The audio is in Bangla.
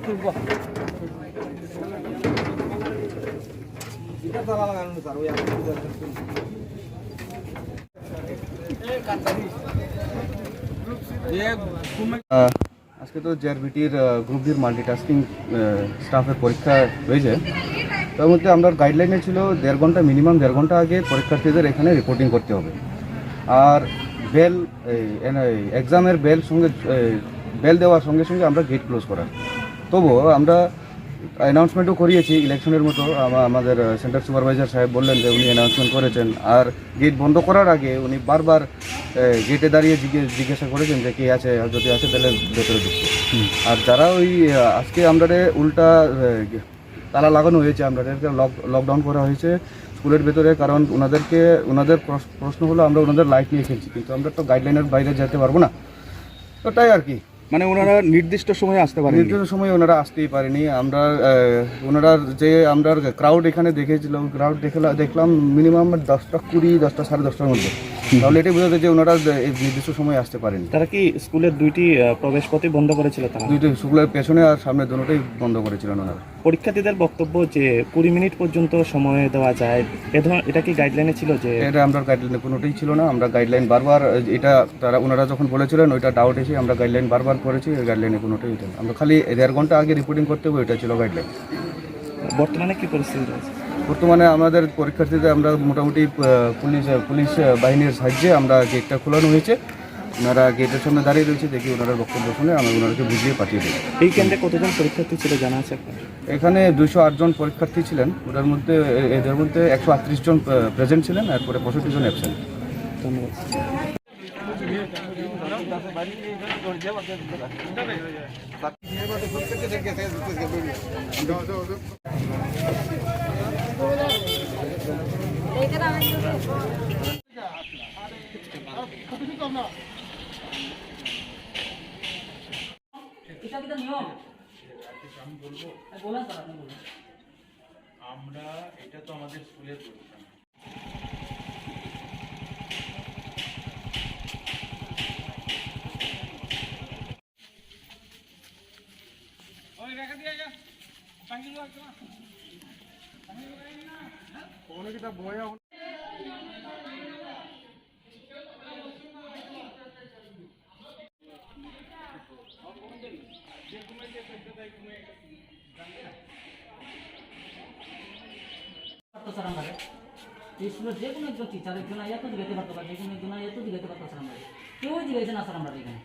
খুলবো আজকে তো জেআরবিটির গ্রুপ ডির মাল্টিটাস্কিং স্টাফের পরীক্ষা হয়েছে। তার মধ্যে আমরা গাইডলাইনে ছিল 1.5 ঘন্টা মিনিমাম 1.5 ঘন্টা আগে পরীক্ষার্থীদের এখানে রিপোর্টিং করতে হবে। আর বেল এক্সামের বেল দেওয়ার সঙ্গে সঙ্গে আমরা গেট ক্লোজ করার। তবুও আমরা অ্যানাউন্সমেন্টও করিয়েছি ইলেকশনের মতো। আমাদের সেন্টার সুপারভাইজার সাহেব বললেন যে উনি অ্যানাউন্সমেন্ট করেছেন, আর গেট বন্ধ করার আগে উনি বারবার গেটে দাঁড়িয়ে জিজ্ঞাসা করেছেন যে কে আছে, যদি আসে তাহলে ভেতরে ঢুকছে। আর যারা আজকে আমরা উল্টা তালা লাগানো হয়েছে, আমাদেরকে লকডাউন করা হয়েছে স্কুলের ভেতরে, কারণ ওনাদের প্রশ্ন হলো আমরা ওনাদের লাইফ নিয়ে খেলছি, কিন্তু আমরা তো গাইডলাইনের বাইরে যেতে পারবো না। ওটাই আর কি, মানে ওনারা নির্দিষ্ট সময়ে আসতে পারেন, নির্দিষ্ট সময়ে ওনারা আসতেই পারেনি। ওনারা যে আমরা ক্রাউড এখানে দেখেছিল, ক্রাউড দেখলাম মিনিমাম 10টা 20, 10টা 10:30টার মধ্যে। তাহলে এটাই বোঝা যায় যে ওনারা নির্দিষ্ট সময়ে আসতে পারেনি। তারা কি স্কুলের 2টি প্রবেশ পথই বন্ধ করেছিল? তারা 2টি স্কুলের পেছনে আর সামনে দুটোই বন্ধ করেছিলেন ওনারা। পরীক্ষার্থীদের বক্তব্য যে 20 মিনিট পর্যন্ত সময় দেওয়া যায়, এটা কি গাইডলাইনে ছিল? যে এটা আমরা গাইডলাইনে কোনোটাই ছিল না। আমরা গাইডলাইন বারবার ওনারা যখন বলেছিলেন ওইটা ডাউট এসে আমরা গাইডলাইন বারবার করেছি, গাইডলাইনে কোনোটাই এটা আমরা খালি 1.5 ঘন্টা আগে রিপোর্টিং করতে হবে, এটা ছিল গাইডলাইন। বর্তমানে কি পরিস্থিতি রয়েছে? বর্তমানে আমাদের পরীক্ষার্থীদের আমরা মোটামুটি পুলিশ বাহিনীর সাহায্যে আমরা গেটটা খোলানো হয়েছে। ওনারা গেটের সামনে দাঁড়িয়ে রয়েছে, দেখি ওনারা বক্তব্য শুনে আমরা ওনাদেরকে বুঝিয়ে পাঠিয়ে দেবো। এই কেন্দ্রে কতজন পরীক্ষার্থী ছিল জানা আছে আপনার? এখানে 208 জন পরীক্ষার্থী ছিলেন, এদের মধ্যে 138 জন প্রেজেন্ট ছিলেন, এরপরে 65 জন অ্যাবসেন্ট। ধন্যবাদ। আমরা এটা তো আমাদের স্কুলের পরীক্ষা। ওই রেখে দিয়ে যা পাঙ্গি লোক না কোন কিটা বয়া স্কুলের যে কোনো একজন টিচার একজন আইয়া তো জিগাইতে পারতো, বা যে কোনো একজন আইয়া তো জিগাইতে পারতো স্যার আমরা কেউ জিগাইছে না স্যার আমরা এখানে।